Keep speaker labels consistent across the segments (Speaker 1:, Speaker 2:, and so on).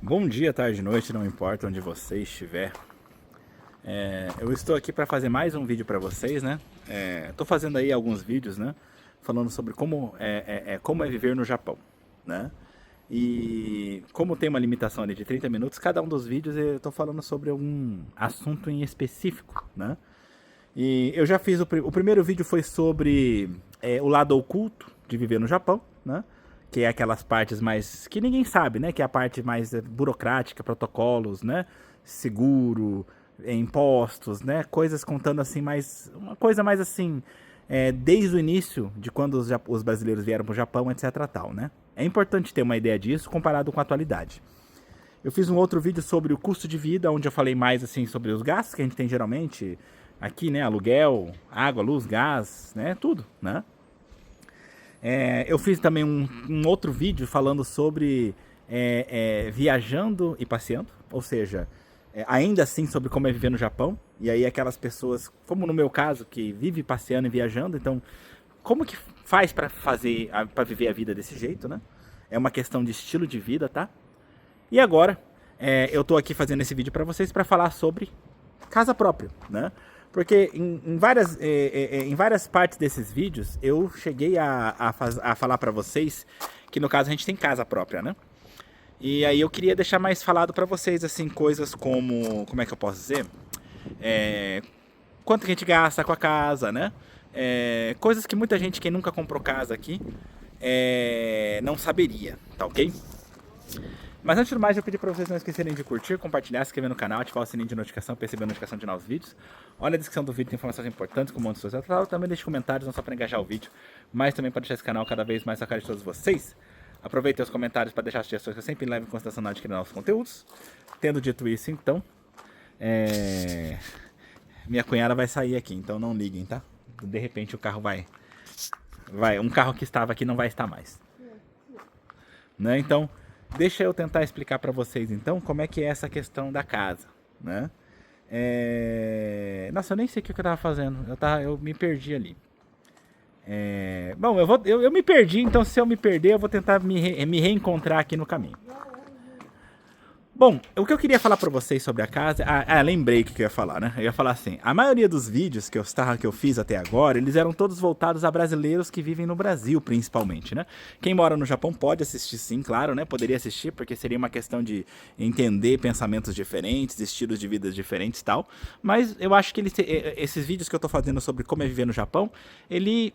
Speaker 1: Bom dia, tarde, noite, não importa onde você estiver. Eu estou aqui para fazer mais um vídeo para vocês, né? Estou fazendo aí alguns vídeos, né? Falando sobre como é viver no Japão, né? E como tem uma limitação ali de 30 minutos, cada um dos vídeos eu estou falando sobre algum assunto em específico, né? E eu já fiz o primeiro vídeo foi sobre o lado oculto de viver no Japão, né? Que é aquelas partes mais que ninguém sabe, né? Que é a parte mais burocrática, protocolos, né? Seguro, impostos, né? Coisas contando assim mais uma coisa mais assim desde o início de quando os brasileiros vieram para o Japão, etc. Tal, né? É importante ter uma ideia disso comparado com a atualidade. Eu fiz um outro vídeo sobre o custo de vida, onde eu falei mais assim sobre os gastos que a gente tem geralmente aqui, né? Aluguel, água, luz, gás, né? Tudo, né? Eu fiz também um outro vídeo falando sobre viajando e passeando, ou seja, ainda assim sobre como é viver no Japão. E aí aquelas pessoas, como no meu caso, que vive passeando e viajando, então como que faz para viver a vida desse jeito, né? É uma questão de estilo de vida, tá? E agora eu tô aqui fazendo esse vídeo para vocês para falar sobre casa própria, né? Porque em várias partes desses vídeos eu cheguei a falar para vocês que no caso a gente tem casa própria, né? E aí eu queria deixar mais falado para vocês assim coisas como é que eu posso dizer? Quanto que a gente gasta com a casa, né? Coisas que muita gente que nunca comprou casa aqui não saberia, tá ok? Mas antes de mais, eu pedi para vocês não esquecerem de curtir, compartilhar, se inscrever no canal, ativar o sininho de notificação para receber a notificação de novos vídeos. Olha a descrição do vídeo, tem informações importantes como onde social tal. Também deixe comentários, não só para engajar o vídeo, mas também para deixar esse canal cada vez mais a cara de todos vocês. Aproveitem os comentários para deixar as sugestões que eu sempre levo em consideração na hora de criar novos conteúdos. Tendo dito isso, então, minha cunhada vai sair aqui, então não liguem, tá? De repente o carro um carro que estava aqui não vai estar mais. Né? Então, deixa eu tentar explicar para vocês então como é que é essa questão da casa, né? Nossa, eu nem sei o que eu estava fazendo, eu me perdi ali. Bom, eu me perdi, então se eu me perder eu vou tentar me reencontrar aqui no caminho. Bom, o que eu queria falar pra vocês sobre a casa... lembrei o que eu ia falar, né? Eu ia falar assim, a maioria dos vídeos que eu fiz até agora, eles eram todos voltados a brasileiros que vivem no Brasil, principalmente, né? Quem mora no Japão pode assistir sim, claro, né? Poderia assistir, porque seria uma questão de entender pensamentos diferentes, estilos de vida diferentes e tal. Mas eu acho que esses vídeos que eu tô fazendo sobre como é viver no Japão, ele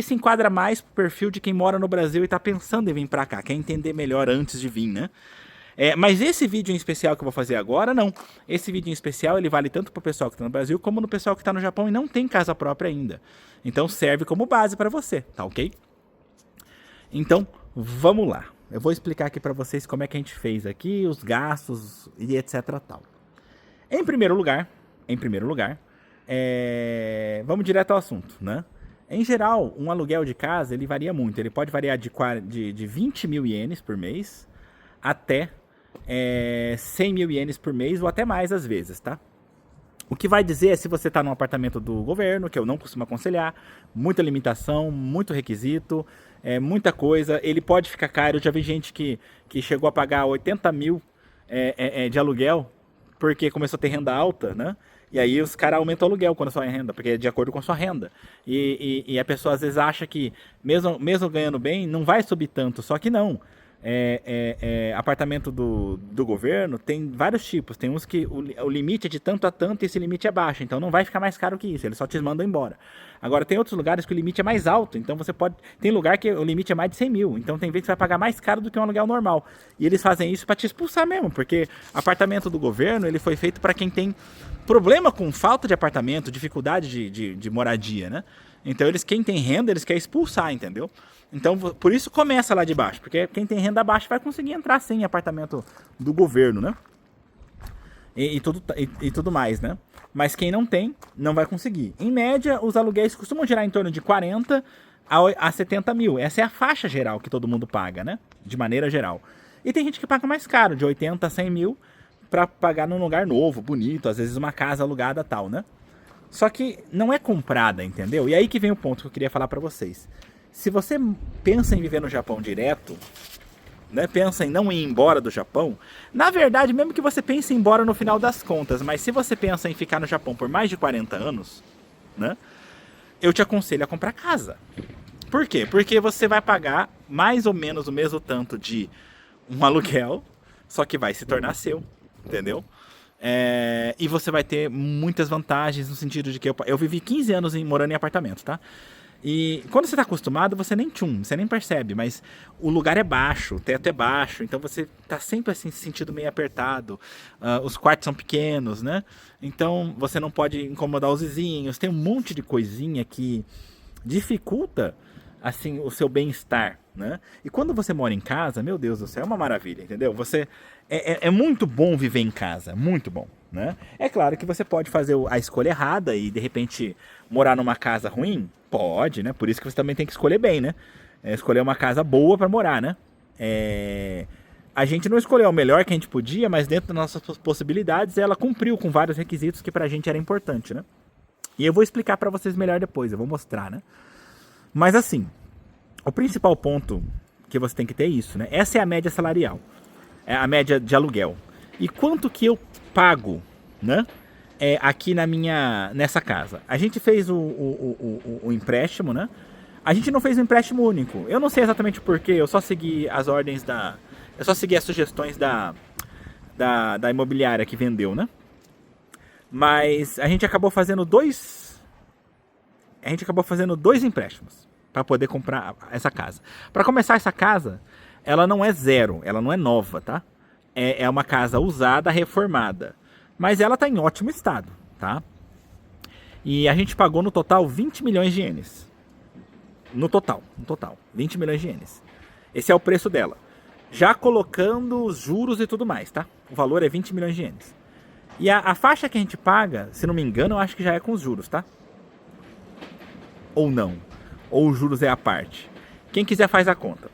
Speaker 1: se enquadra mais pro perfil de quem mora no Brasil e tá pensando em vir pra cá, quer entender melhor antes de vir, né? Mas esse vídeo em especial que eu vou fazer agora, não. Esse vídeo em especial, ele vale tanto para o pessoal que está no Brasil, como no pessoal que está no Japão e não tem casa própria ainda. Então serve como base para você, tá ok? Então, vamos lá. Eu vou explicar aqui para vocês como é que a gente fez aqui, os gastos e etc tal. Em primeiro lugar, vamos direto ao assunto, né? Em geral, um aluguel de casa, ele varia muito. Ele pode variar de 20 mil ienes por mês até 100 mil ienes por mês ou até mais às vezes, tá? O que vai dizer é se você está num apartamento do governo, que eu não costumo aconselhar, muita limitação, muito requisito, muita coisa, ele pode ficar caro. Eu já vi gente que chegou a pagar 80 mil de aluguel porque começou a ter renda alta, né? E aí os caras aumentam o aluguel quando a sua renda, porque é de acordo com a sua renda. E a pessoa às vezes acha que, mesmo ganhando bem, não vai subir tanto, só que não. Apartamento do governo tem vários tipos. Tem uns que o limite é de tanto a tanto e esse limite é baixo, então não vai ficar mais caro que isso, eles só te mandam embora. Agora tem outros lugares que o limite é mais alto, então tem lugar que o limite é mais de 100 mil, então tem vezes que você vai pagar mais caro do que um aluguel normal. E eles fazem isso para te expulsar mesmo, porque apartamento do governo ele foi feito para quem tem problema com falta de apartamento, dificuldade de moradia, né? Então quem tem renda, eles querem expulsar, entendeu? Então por isso começa lá de baixo, porque quem tem renda baixa vai conseguir entrar sim em apartamento do governo, né? E tudo mais, né? Mas quem não tem, não vai conseguir. Em média, os aluguéis costumam girar em torno de 40 a 70 mil. Essa é a faixa geral que todo mundo paga, né? De maneira geral. E tem gente que paga mais caro, de 80 a 100 mil, para pagar num lugar novo, bonito, às vezes uma casa alugada tal, né? Só que não é comprada, entendeu? E aí que vem o ponto que eu queria falar para vocês. Se você pensa em viver no Japão direto, né, pensa em não ir embora do Japão, na verdade, mesmo que você pense em ir embora no final das contas, mas se você pensa em ficar no Japão por mais de 40 anos, né, eu te aconselho a comprar casa. Por quê? Porque você vai pagar mais ou menos o mesmo tanto de um aluguel, só que vai se tornar seu, entendeu? E você vai ter muitas vantagens no sentido de que eu vivi 15 anos morando em apartamento, tá? E quando você está acostumado, você nem percebe, mas o lugar é baixo, o teto é baixo, então você está sempre assim se sentindo meio apertado, os quartos são pequenos, né? Então você não pode incomodar os vizinhos, tem um monte de coisinha que dificulta assim o seu bem-estar, né? E quando você mora em casa, meu Deus do céu, é uma maravilha, entendeu? É muito bom viver em casa, muito bom, né? É claro que você pode fazer a escolha errada e de repente morar numa casa ruim, pode, né? Por isso que você também tem que escolher bem, né? Escolher uma casa boa para morar, né? A gente não escolheu o melhor que a gente podia, mas dentro das nossas possibilidades, ela cumpriu com vários requisitos que pra gente era importante, né? E eu vou explicar pra vocês melhor depois, eu vou mostrar, né? Mas assim, o principal ponto que você tem que ter é isso, né? Essa é a média salarial, é a média de aluguel. E quanto que eu pago, né? Aqui nessa casa. A gente fez o empréstimo, né? A gente não fez um empréstimo único. Eu não sei exatamente porquê, eu só segui as ordens eu só segui as sugestões da imobiliária que vendeu, né? Mas a gente acabou fazendo dois empréstimos para poder comprar essa casa. Para começar, essa casa, ela não é zero, ela não é nova, tá? É uma casa usada, reformada. Mas ela está em ótimo estado, tá? E a gente pagou no total 20 milhões de ienes. No total, 20 milhões de ienes. Esse é o preço dela. Já colocando os juros e tudo mais, tá? O valor é 20 milhões de ienes. E a faixa que a gente paga, se não me engano, eu acho que já é com os juros, tá? Ou não. Ou os juros é a parte. Quem quiser faz a conta.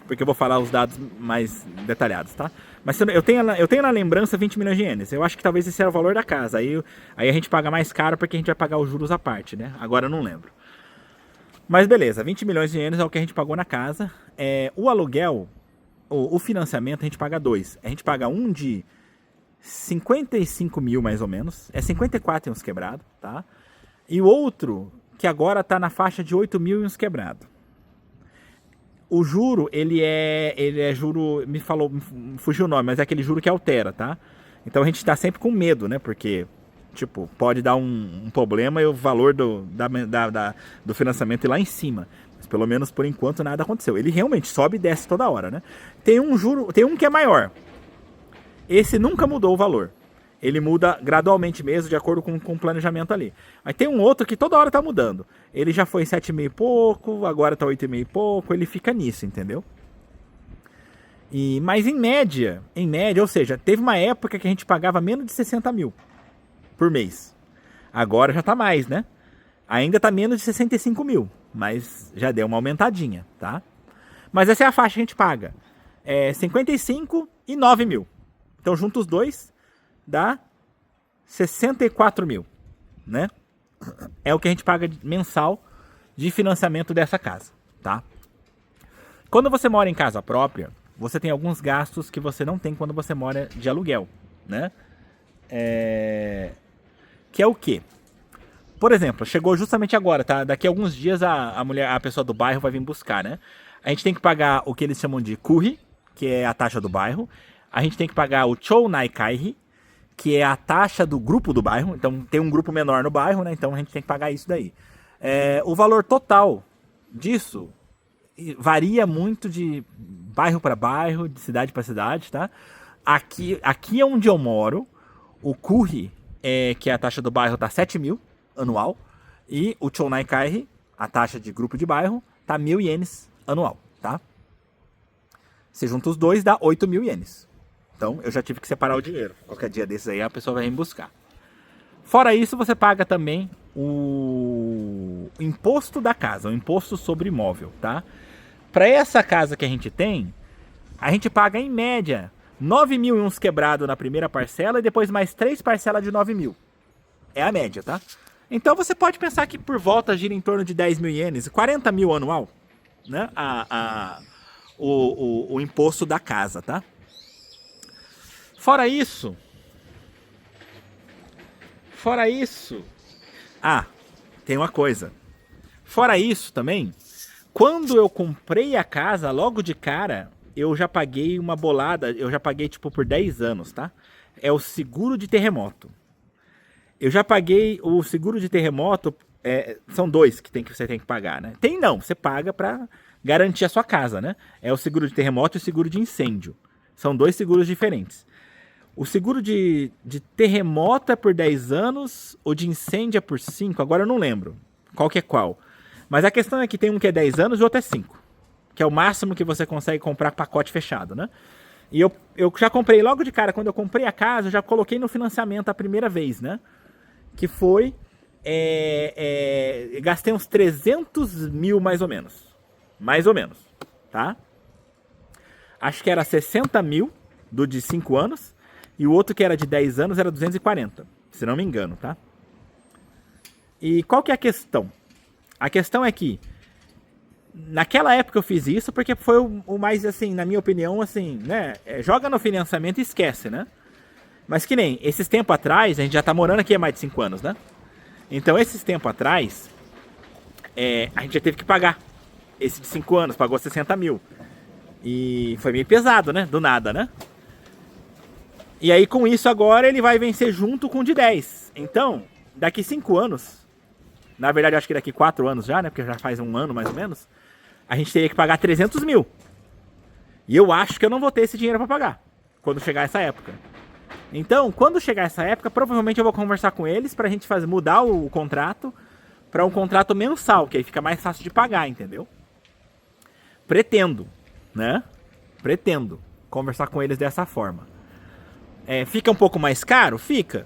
Speaker 1: Porque eu vou falar os dados mais detalhados, tá? Mas eu tenho na lembrança 20 milhões de ienes. Eu acho que talvez esse era o valor da casa. Aí a gente paga mais caro porque a gente vai pagar os juros à parte, né? Agora eu não lembro. Mas beleza, 20 milhões de ienes é o que a gente pagou na casa. O aluguel, o financiamento, a gente paga dois. A gente paga um de 55 mil mais ou menos. 54 e uns quebrado, tá? E o outro, que agora tá na faixa de 8 mil e uns quebrado. O juro, ele é juro, me fugiu o nome, mas é aquele juro que altera, tá? Então a gente tá sempre com medo, né? Porque, tipo, pode dar um problema e o valor do financiamento ir lá em cima. Mas pelo menos por enquanto nada aconteceu. Ele realmente sobe e desce toda hora, né? Tem um que é maior. Esse nunca mudou o valor. Ele muda gradualmente mesmo, de acordo com o planejamento ali. Aí tem um outro que toda hora tá mudando. Ele já foi 7,5 e pouco, agora tá 8,5 e pouco, ele fica nisso, entendeu? Mas em média, ou seja, teve uma época que a gente pagava menos de 60 mil por mês. Agora já tá mais, né? Ainda tá menos de 65 mil, mas já deu uma aumentadinha, tá? Mas essa é a faixa que a gente paga. 55 e 9 mil. Então juntos os dois dá 64 mil, né? É o que a gente paga mensal de financiamento dessa casa, tá? Quando você mora em casa própria, você tem alguns gastos que você não tem quando você mora de aluguel, né? Que é o quê? Por exemplo, chegou justamente agora, tá? Daqui a alguns dias a pessoa do bairro vai vir buscar, né? A gente tem que pagar o que eles chamam de kuri, que é a taxa do bairro. A gente tem que pagar o chounai kaihi, que é a taxa do grupo do bairro. Então tem um grupo menor no bairro, né? Então a gente tem que pagar isso daí. O valor total disso varia muito de bairro para bairro, de cidade para cidade, tá? Aqui é onde eu moro, o kuri, que é a taxa do bairro, tá 7 mil anual. E o chounai kaihi, a taxa de grupo de bairro, tá 1.000 ienes anual, tá? Você junta os dois, dá 8 mil ienes. Então, eu já tive que separar o dinheiro. Qualquer dia desses aí, a pessoa vai me buscar. Fora isso, você paga também o imposto da casa, o imposto sobre imóvel, tá? Para essa casa que a gente tem, a gente paga, em média, 9 mil e uns quebrado na primeira parcela e depois mais 3 parcelas de 9 mil. É a média, tá? Então, você pode pensar que por volta gira em torno de 10 mil ienes, 40 mil anual, né? o imposto da casa, tá? Fora isso, tem uma coisa. Fora isso também, quando eu comprei a casa, logo de cara, eu já paguei uma bolada, eu já paguei tipo por 10 anos, tá? É o seguro de terremoto. Eu já paguei o seguro de terremoto, são dois que você tem que pagar, né? Tem não, você paga pra garantir a sua casa, né? É o seguro de terremoto e o seguro de incêndio. São dois seguros diferentes. O seguro de terremoto é por 10 anos, o de incêndio é por 5, agora eu não lembro qual que é qual. Mas a questão é que tem um que é 10 anos e o outro é 5, que é o máximo que você consegue comprar pacote fechado, né? E eu já comprei logo de cara, quando eu comprei a casa, eu já coloquei no financiamento a primeira vez, né? Que foi, gastei uns 300 mil mais ou menos, tá? Acho que era 60 mil do de 5 anos, e o outro que era de 10 anos era 240, se não me engano, tá? E qual que é a questão? A questão é que, naquela época eu fiz isso porque foi o mais, assim, na minha opinião, assim, né? Joga no financiamento e esquece, né? Mas que nem, esses tempos atrás, a gente já tá morando aqui há mais de 5 anos, né? Então, esses tempos atrás, a gente já teve que pagar. Esse de 5 anos, pagou 60 mil. E foi meio pesado, né? Do nada, né? E aí, com isso, agora ele vai vencer junto com o de 10. Então, daqui 5 anos, na verdade, eu acho que daqui 4 anos já, né? Porque já faz um ano, mais ou menos, a gente teria que pagar 300 mil. E eu acho que eu não vou ter esse dinheiro pra pagar, quando chegar essa época. Então, quando chegar essa época, provavelmente eu vou conversar com eles pra gente mudar o contrato pra um contrato mensal, que aí fica mais fácil de pagar, entendeu? Pretendo, né? Pretendo conversar com eles dessa forma. Fica um pouco mais caro? Fica.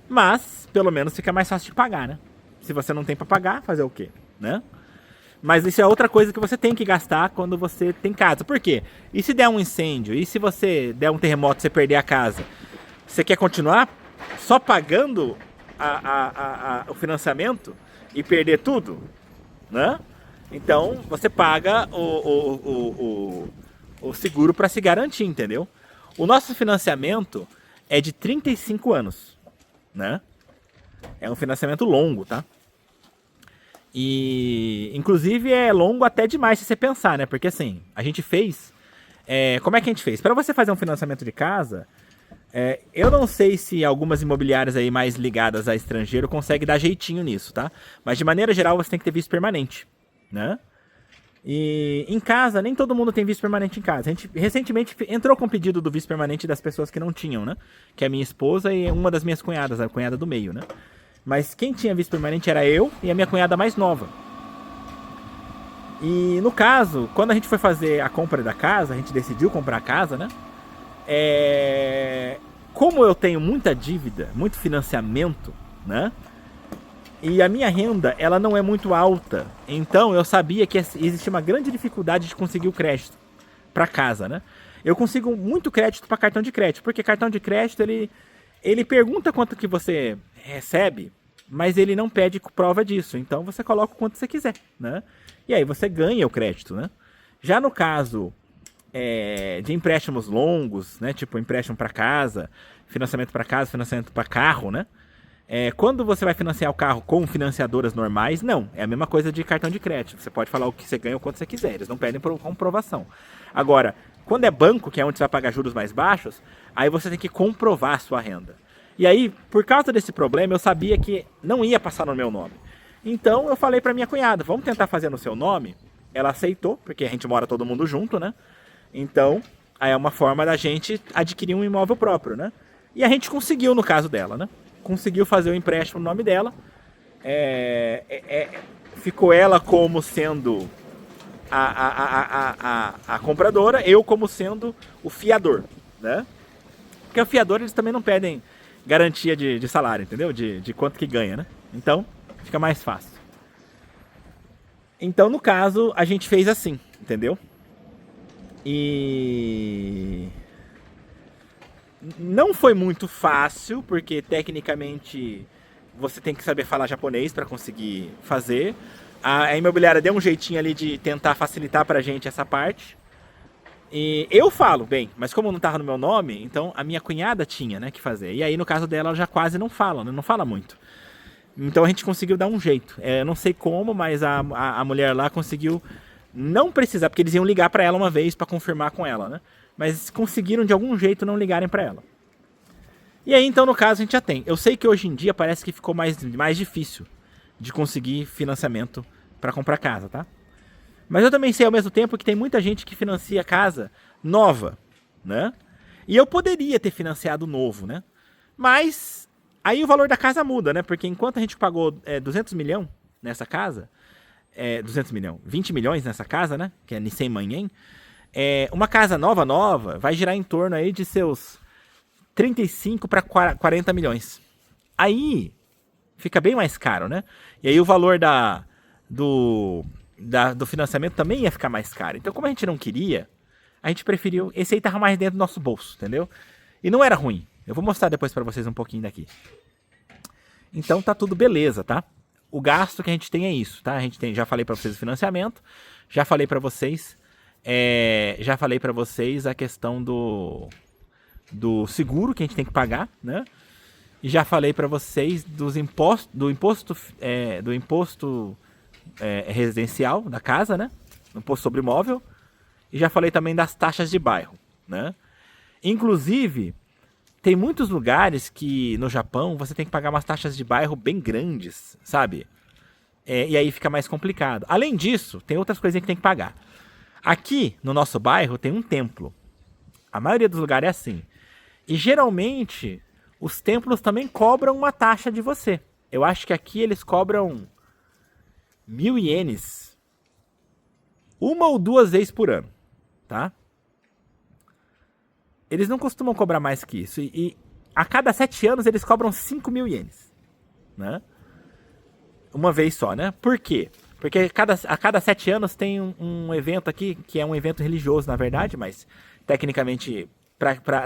Speaker 1: Mas, pelo menos, fica mais fácil de pagar, né? Se você não tem pra pagar, fazer o quê? Né? Mas isso é outra coisa que você tem que gastar quando você tem casa. Por quê? E se der um incêndio? E se você der um terremoto e você perder a casa? Você quer continuar só pagando o financiamento e perder tudo? Né? Então, você paga o seguro para se garantir, entendeu? O nosso financiamento é de 35 anos, né? É um financiamento longo, tá? E, inclusive, é longo até demais se você pensar, né? Porque, assim, a gente fez... como é que a gente fez? Para você fazer um financiamento de casa, eu não sei se algumas imobiliárias aí mais ligadas a estrangeiro conseguem dar jeitinho nisso, tá? Mas, de maneira geral, você tem que ter visto permanente, né? E em casa, nem todo mundo tem visto permanente em casa. A gente recentemente entrou com o pedido do visto permanente das pessoas que não tinham, né? Que é a minha esposa e uma das minhas cunhadas, a cunhada do meio, né? Mas quem tinha visto permanente era eu e a minha cunhada mais nova. E no caso, quando a gente foi fazer a compra da casa, a gente decidiu comprar a casa, né? Como eu tenho muita dívida, muito financiamento, né? E a minha renda, ela não é muito alta. Então, eu sabia que existia uma grande dificuldade de conseguir o crédito para casa, né? Eu consigo muito crédito para cartão de crédito, porque cartão de crédito, ele pergunta quanto que você recebe, mas ele não pede prova disso. Então, você coloca o quanto você quiser, né? E aí, você ganha o crédito, né? Já no caso de empréstimos longos, né? Tipo, empréstimo para casa, financiamento para carro, né? Quando você vai financiar o carro com financiadoras normais, não. É a mesma coisa de cartão de crédito. Você pode falar o que você ganha ou quanto você quiser. Eles não pedem comprovação. Agora, quando é banco, que é onde você vai pagar juros mais baixos, aí você tem que comprovar a sua renda. E aí, por causa desse problema, eu sabia que não ia passar no meu nome. Então, eu falei pra minha cunhada, vamos tentar fazer no seu nome? Ela aceitou, porque a gente mora todo mundo junto, né? Então, aí é uma forma da gente adquirir um imóvel próprio, né? E a gente conseguiu no caso dela, né? Conseguiu fazer o empréstimo no nome dela. Ficou ela como sendo a compradora, eu como sendo o fiador, né? Porque o fiador, eles também não pedem garantia de salário, entendeu? De quanto que ganha, né? Então, fica mais fácil. Então, no caso, a gente fez assim, entendeu? E... não foi muito fácil, porque tecnicamente você tem que saber falar japonês para conseguir fazer. A imobiliária deu um jeitinho ali de tentar facilitar pra gente essa parte, E eu falo, bem, mas como não tava no meu nome, então a minha cunhada tinha, né, que fazer. E aí no caso dela ela já quase não fala, né, não fala muito. Então a gente conseguiu dar um jeito. Eu não sei como, mas a mulher lá conseguiu não precisar, porque eles iam ligar pra ela uma vez pra confirmar com ela, né? Mas conseguiram de algum jeito não ligarem pra ela. E aí então no caso a gente já tem. Eu sei que hoje em dia parece que ficou mais difícil de conseguir financiamento pra comprar casa, tá? Mas eu também sei ao mesmo tempo que tem muita gente que financia casa nova, né? E eu poderia ter financiado novo, né? Mas aí o valor da casa muda, né? Porque enquanto a gente pagou 200 milhões nessa casa, 200 milhões, 20 milhões nessa casa, né? Que é Nissan Manhã. Uma casa nova vai girar em torno aí de seus 35 para 40 milhões. Aí fica bem mais caro, né? E aí o valor do financiamento também ia ficar mais caro. Então, como a gente não queria, a gente preferiu. Esse aí tava mais dentro do nosso bolso, entendeu? E não era ruim. Eu vou mostrar depois pra vocês um pouquinho daqui. Então tá tudo beleza, tá? O gasto que a gente tem é isso, tá? A gente tem, já falei pra vocês o financiamento, já falei pra vocês, a questão do seguro que a gente tem que pagar, né? E já falei pra vocês do imposto residencial da casa, né? Imposto sobre imóvel. E já falei também das taxas de bairro, né? Inclusive, tem muitos lugares que no Japão você tem que pagar umas taxas de bairro bem grandes, sabe? E aí fica mais complicado. Além disso, tem outras coisinhas que tem que pagar. Aqui, no nosso bairro, tem um templo. A maioria dos lugares é assim. E geralmente, os templos também cobram uma taxa de você. Eu acho que aqui eles cobram 1.000 ienes. Uma ou duas vezes por ano, tá? Eles não costumam cobrar mais que isso. E a cada 7 anos eles cobram 5.000 ienes, né? Uma vez só, né? Por quê? Porque a cada 7 anos tem um evento aqui, que é um evento religioso, na verdade, mas tecnicamente,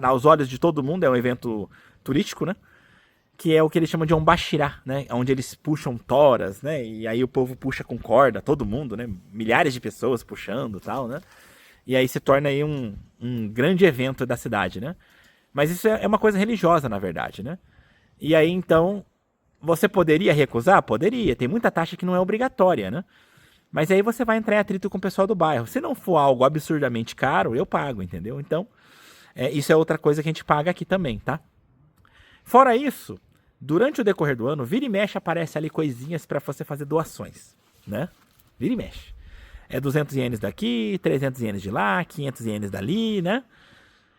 Speaker 1: aos olhos de todo mundo, é um evento turístico, né? Que é o que eles chamam de Ombashira, né? Onde eles puxam toras, né? E aí o povo puxa com corda, todo mundo, né? Milhares de pessoas puxando e tal, né? E aí se torna aí um grande evento da cidade, né? Mas isso é uma coisa religiosa, na verdade, né? E aí, então, você poderia recusar? Poderia. Tem muita taxa que não é obrigatória, né? Mas aí você vai entrar em atrito com o pessoal do bairro. Se não for algo absurdamente caro, eu pago, entendeu? Então, isso é outra coisa que a gente paga aqui também, tá? Fora isso, durante o decorrer do ano, vira e mexe aparece ali coisinhas para você fazer doações, né? Vira e mexe. 200 ienes daqui, 300 ienes de lá, 500 ienes dali, né?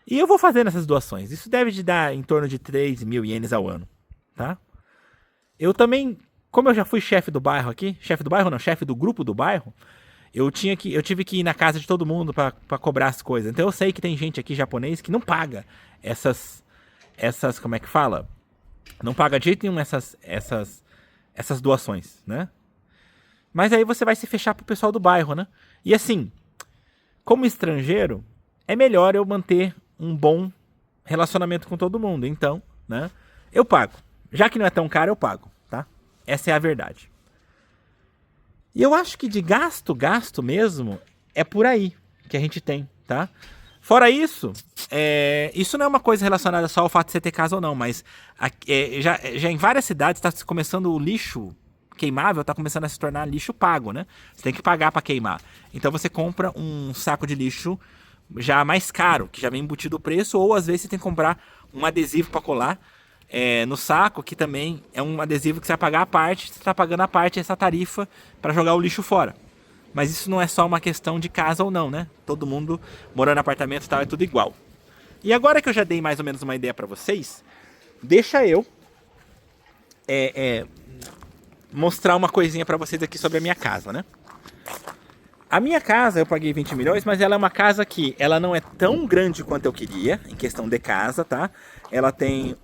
Speaker 1: E eu vou fazendo essas doações. Isso deve de dar em torno de 3.000 ienes ao ano, tá? Eu também, como eu já fui chefe do bairro aqui, chefe do bairro não, chefe do grupo do bairro, eu tive que ir na casa de todo mundo para cobrar as coisas. Então eu sei que tem gente aqui japonês que não paga essas como é que fala? Não paga de jeito nenhum essas doações, né? Mas aí você vai se fechar pro pessoal do bairro, né? E assim, como estrangeiro, é melhor eu manter um bom relacionamento com todo mundo. Então, né? Eu pago. Já que não é tão caro, eu pago, tá? Essa é a verdade. E eu acho que de gasto mesmo, é por aí que a gente tem, tá? Fora isso, isso não é uma coisa relacionada só ao fato de você ter casa ou não, mas já em várias cidades está começando o lixo queimável, está começando a se tornar lixo pago, né? Você tem que pagar para queimar. Então você compra um saco de lixo já mais caro, que já vem embutido o preço, ou às vezes você tem que comprar um adesivo para colar no saco, que também é um adesivo que você vai pagar a parte, você está pagando a parte essa tarifa para jogar o lixo fora. Mas isso não é só uma questão de casa ou não, né? Todo mundo morando em apartamento e tal, é tudo igual. E agora que eu já dei mais ou menos uma ideia para vocês, deixa eu mostrar uma coisinha para vocês aqui sobre a minha casa, né? A minha casa eu paguei 20 milhões, mas ela é uma casa que ela não é tão grande quanto eu queria, em questão de casa, tá? Ela tem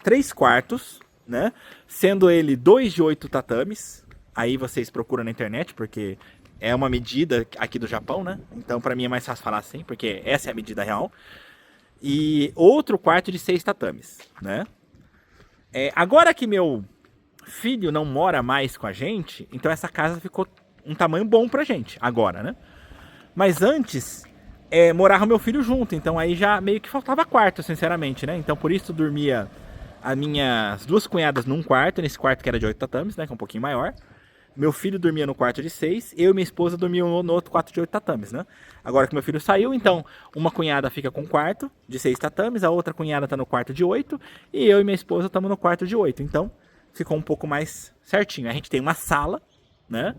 Speaker 1: 3 quartos, né? Sendo ele 2 de 8 tatames. Aí vocês procuram na internet, porque é uma medida aqui do Japão, né? Então pra mim é mais fácil falar assim, porque essa é a medida real. E outro quarto de 6 tatames, né? Agora que meu filho não mora mais com a gente, então essa casa ficou um tamanho bom pra gente, agora, né? Mas antes, morava meu filho junto, então aí já meio que faltava quarto, sinceramente, né? Então por isso dormia as minhas duas cunhadas num quarto, nesse quarto que era de 8 tatames, né? Que é um pouquinho maior. Meu filho dormia no quarto de 6, eu e minha esposa dormiam no outro quarto de 8 tatames, né? Agora que meu filho saiu, então uma cunhada fica com um quarto de 6 tatames, a outra cunhada tá no quarto de 8 e eu e minha esposa estamos no quarto de 8. Então ficou um pouco mais certinho. A gente tem uma sala, né?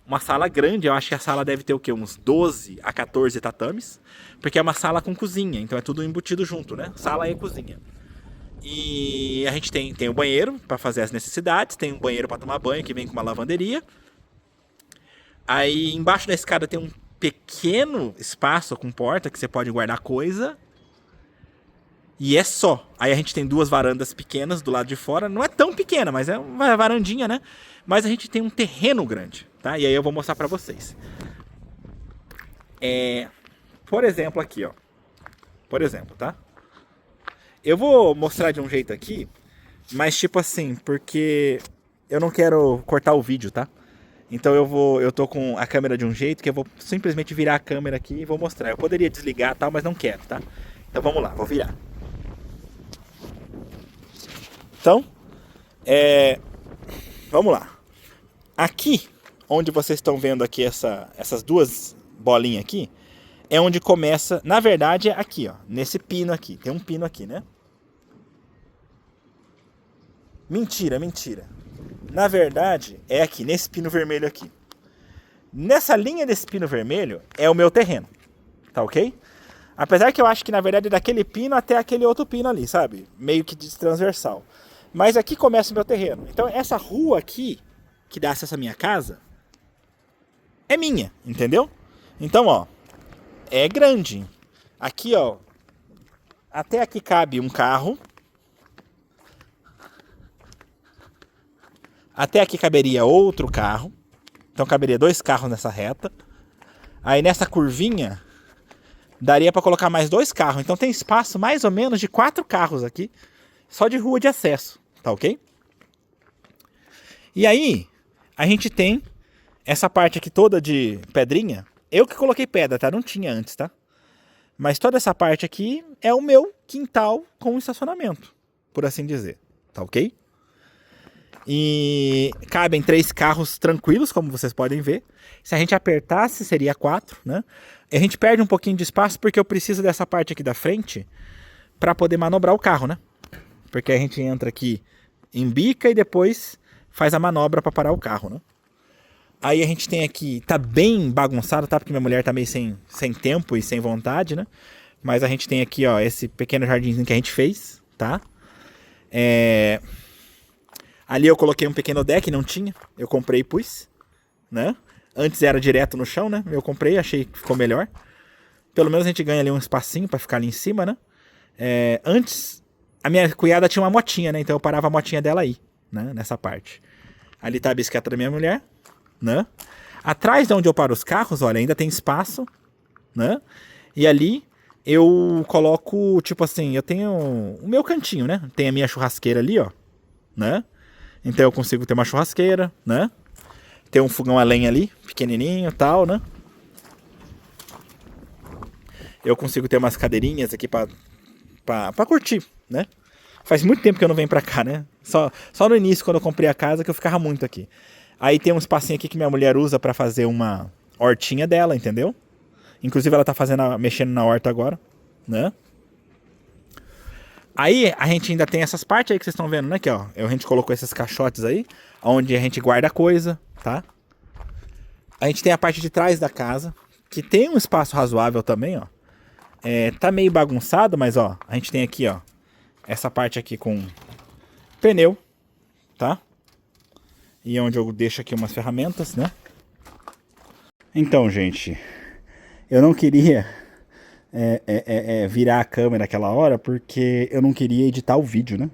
Speaker 1: Uma sala grande, eu acho que a sala deve ter o quê? Uns 12 a 14 tatames, porque é uma sala com cozinha, então é tudo embutido junto, né? Sala e cozinha. E a gente tem o banheiro para fazer as necessidades, tem um banheiro para tomar banho que vem com uma lavanderia. Aí embaixo da escada tem um pequeno espaço com porta que você pode guardar coisa. E é só. Aí a gente tem duas varandas pequenas do lado de fora. Não é tão pequena, mas é uma varandinha, né? Mas a gente tem um terreno grande, tá? E aí eu vou mostrar pra vocês. Por exemplo aqui, ó. Por exemplo, tá? Eu vou mostrar de um jeito aqui, mas tipo assim, porque eu não quero cortar o vídeo, tá? Então eu tô com a câmera de um jeito que eu vou simplesmente virar a câmera aqui e vou mostrar. Eu poderia desligar e tal, mas não quero, tá? Então vamos lá, vou virar. Então, vamos lá. Aqui, onde vocês estão vendo aqui essas duas bolinhas aqui, é onde começa, na verdade é aqui, ó, nesse pino aqui. Tem um pino aqui, né? Mentira. Na verdade, é aqui, nesse pino vermelho aqui. Nessa linha desse pino vermelho é o meu terreno, tá ok? Apesar que eu acho que na verdade é daquele pino até aquele outro pino ali, sabe? Meio que transversal. Mas aqui começa o meu terreno. Então essa rua aqui, que dá acesso à minha casa, é minha, entendeu? Então, ó, é grande. Aqui, ó, até aqui cabe um carro. Até aqui caberia outro carro. Então caberia 2 carros nessa reta. Aí nessa curvinha daria para colocar mais 2 carros. Então tem espaço mais ou menos de 4 carros aqui, só de rua de acesso, tá ok? E aí a gente tem essa parte aqui toda de pedrinha. Eu que coloquei pedra, tá? Não tinha antes, tá? Mas toda essa parte aqui é o meu quintal com estacionamento, por assim dizer, tá ok? E cabem 3 carros tranquilos, como vocês podem ver. Se a gente apertasse, seria 4, né? E a gente perde um pouquinho de espaço porque eu preciso dessa parte aqui da frente para poder manobrar o carro, né? Porque a gente entra aqui, embica e depois faz a manobra para parar o carro, né? Aí a gente tem aqui, tá bem bagunçado, tá? Porque minha mulher tá meio sem tempo e sem vontade, né? Mas a gente tem aqui, ó, esse pequeno jardinzinho que a gente fez, tá? Ali eu coloquei um pequeno deck, não tinha. Eu comprei e pus, né? Antes era direto no chão, né? Eu comprei, achei que ficou melhor. Pelo menos a gente ganha ali um espacinho pra ficar ali em cima, né? Antes, a minha cunhada tinha uma motinha, né? Então eu parava a motinha dela aí, né? Nessa parte. Ali tá a bicicleta da minha mulher, né? Atrás de onde eu paro os carros, olha, ainda tem espaço, né? E ali eu coloco, tipo assim, eu tenho o meu cantinho, né? Tem a minha churrasqueira ali, ó, né? Então eu consigo ter uma churrasqueira, né? Tem um fogão a lenha ali, pequenininho e tal, né? Eu consigo ter umas cadeirinhas aqui pra curtir, né? Faz muito tempo que eu não venho pra cá, né? Só no início, quando eu comprei a casa, que eu ficava muito aqui. Aí tem um espacinho aqui que minha mulher usa pra fazer uma hortinha dela, entendeu? Inclusive ela tá mexendo na horta agora, né? Aí a gente ainda tem essas partes aí que vocês estão vendo, né? Aqui, ó. A gente colocou esses caixotes aí, onde a gente guarda coisa, tá? A gente tem a parte de trás da casa, que tem um espaço razoável também, ó. Tá meio bagunçado, mas ó, a gente tem aqui, ó, essa parte aqui com pneu, tá? E onde eu deixo aqui umas ferramentas, né? Então, gente, eu não queria virar a câmera aquela hora porque eu não queria editar o vídeo, né?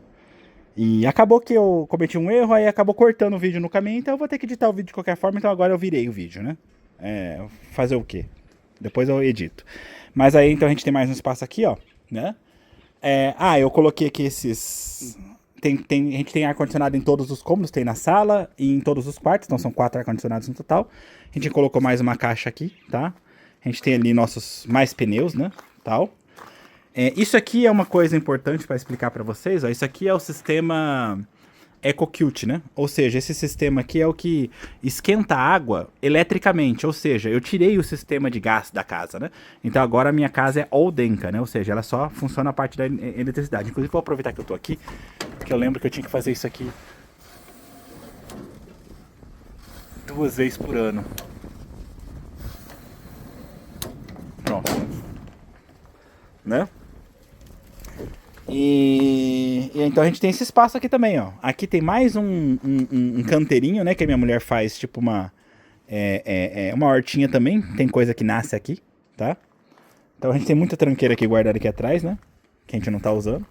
Speaker 1: E acabou que eu cometi um erro, aí acabou cortando o vídeo no caminho, então eu vou ter que editar o vídeo de qualquer forma, então agora eu virei o vídeo, né? Fazer o quê? Depois eu edito. Mas aí então a gente tem mais um espaço aqui, ó, né? Eu coloquei aqui esses... a gente tem ar-condicionado em todos os cômodos, tem na sala e em todos os quartos, então são 4 ar-condicionados no total. A gente colocou mais uma caixa aqui, tá? A A gente tem ali nossos mais pneus, né? Tal. Isso aqui é uma coisa importante para explicar para vocês. Ó. Isso aqui é o sistema EcoCute, né? Ou seja, esse sistema aqui é o que esquenta a água eletricamente. Ou seja, eu tirei o sistema de gás da casa, né? Então agora a minha casa é all Denka, né? Ou seja, ela só funciona a parte da eletricidade. Inclusive vou aproveitar que eu tô aqui, porque eu lembro que eu tinha que fazer isso aqui 2 vezes por ano. Pronto. Né? E então a gente tem esse espaço aqui também, ó. Aqui tem mais um canteirinho, né? Que a minha mulher faz, tipo uma hortinha também. Tem coisa que nasce aqui, tá? Então a gente tem muita tranqueira aqui guardada aqui atrás, né? Que a gente não tá usando.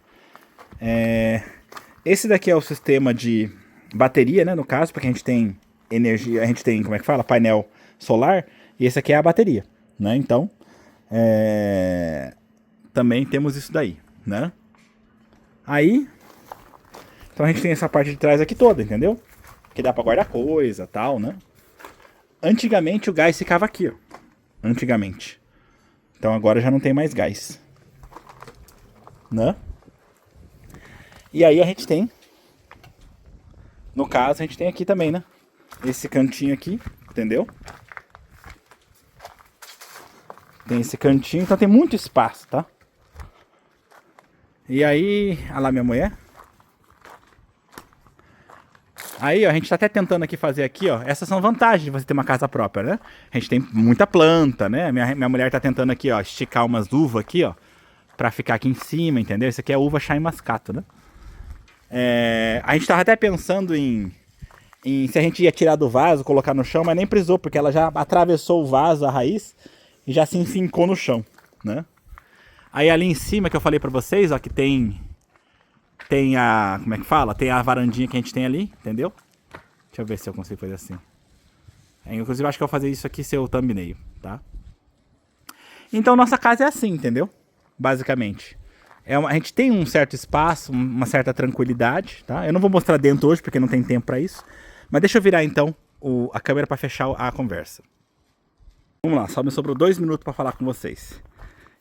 Speaker 1: Esse daqui é o sistema de bateria, né? No caso, porque a gente tem energia, a gente tem, como é que fala? Painel solar. E esse aqui é a bateria, né? Então, também temos isso daí, né? Aí, então a gente tem essa parte de trás aqui toda, entendeu? Que dá pra guardar coisa, tal, né? Antigamente o gás ficava aqui, ó. Antigamente. Então agora já não tem mais gás. Né? E aí a gente tem, no caso, a gente tem aqui também, né? Esse cantinho aqui, entendeu? Tem esse cantinho, então tem muito espaço, tá? E aí, olha lá minha mulher. Aí, ó, a gente tá até tentando aqui fazer aqui, ó. Essas são vantagens de você ter uma casa própria, né? A gente tem muita planta, né? Minha mulher tá tentando aqui, ó, esticar umas uvas aqui, ó. Pra ficar aqui em cima, entendeu? Isso aqui é uva chá e mascato, né? A gente tava até pensando em se a gente ia tirar do vaso, colocar no chão, mas nem precisou, porque ela já atravessou o vaso, a raiz, e já se enfincou no chão, né? Aí ali em cima que eu falei pra vocês, ó, que tem a, como é que fala? Tem a varandinha que a gente tem ali, entendeu? Deixa eu ver se eu consigo fazer assim. Inclusive eu acho que eu vou fazer isso aqui ser o thumbnail, tá? Então nossa casa é assim, entendeu? Basicamente. A gente tem um certo espaço, uma certa tranquilidade, tá? Eu não vou mostrar dentro hoje porque não tem tempo pra isso. Mas deixa eu virar então a câmera pra fechar a conversa. Vamos lá, só me sobrou 2 minutos pra falar com vocês.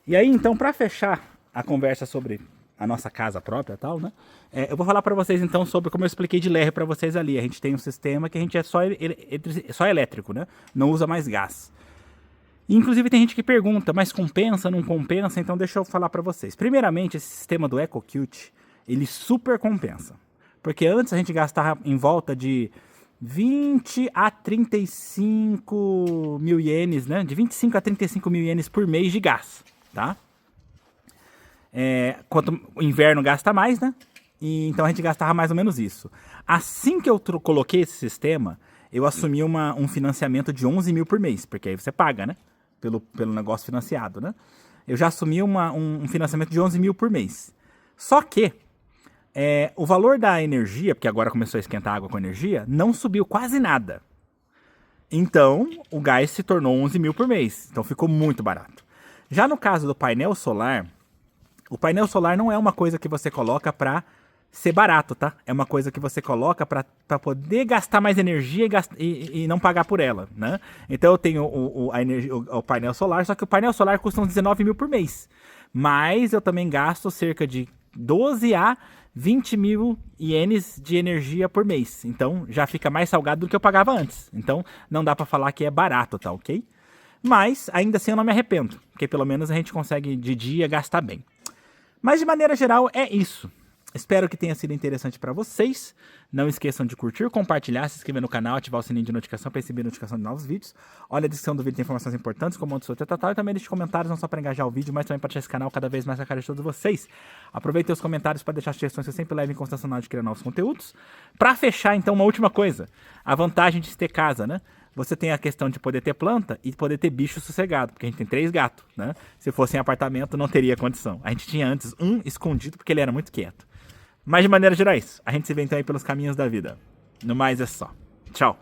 Speaker 1: E aí, então, para fechar a conversa sobre a nossa casa própria e tal, né? Eu vou falar para vocês, então, sobre como eu expliquei de leve para vocês ali. A gente tem um sistema que a gente é só elétrico, né? Não usa mais gás. E, inclusive, tem gente que pergunta, mas compensa, não compensa? Então, deixa eu falar para vocês. Primeiramente, esse sistema do EcoCute, ele super compensa. Porque antes a gente gastava em volta de 20 a 35 mil ienes, né? De 25 a 35 mil ienes por mês de gás. Tá? Quanto o inverno gasta mais, né? E então a gente gastava mais ou menos isso. Assim que eu coloquei esse sistema, eu assumi um financiamento de 11 mil por mês, porque aí você paga, né? Pelo negócio financiado, né? Eu já assumi um financiamento de 11 mil por mês. Só que o valor da energia, porque agora começou a esquentar água com energia, não subiu quase nada. Então o gás se tornou 11 mil por mês. Então ficou muito barato. Já no caso do painel solar, o painel solar não é uma coisa que você coloca para ser barato, tá? É uma coisa que você coloca para poder gastar mais energia e não pagar por ela, né? Então eu tenho o painel solar, só que o painel solar custa uns 19 mil por mês. Mas eu também gasto cerca de 12 a 20 mil ienes de energia por mês. Então já fica mais salgado do que eu pagava antes. Então não dá para falar que é barato, tá ok? Mas, ainda assim, eu não me arrependo, porque pelo menos a gente consegue, de dia, gastar bem. Mas, de maneira geral, é isso. Espero que tenha sido interessante para vocês. Não esqueçam de curtir, compartilhar, se inscrever no canal, ativar o sininho de notificação para receber notificação de novos vídeos. Olha a descrição do vídeo, tem informações importantes, como onde sou tal, e também deixe comentários, não só para engajar o vídeo, mas também para deixar esse canal cada vez mais na cara de todos vocês. Aproveitem os comentários para deixar sugestões que eu sempre levo em consideração na hora de criar novos conteúdos. Para fechar, então, uma última coisa. A vantagem de ter casa, né? Você tem a questão de poder ter planta e poder ter bicho sossegado, porque a gente tem 3 gatos, né? Se fosse em apartamento, não teria condição. A gente tinha antes um escondido porque ele era muito quieto. Mas de maneira geral é isso. A gente se vê então aí pelos caminhos da vida. No mais é só. Tchau.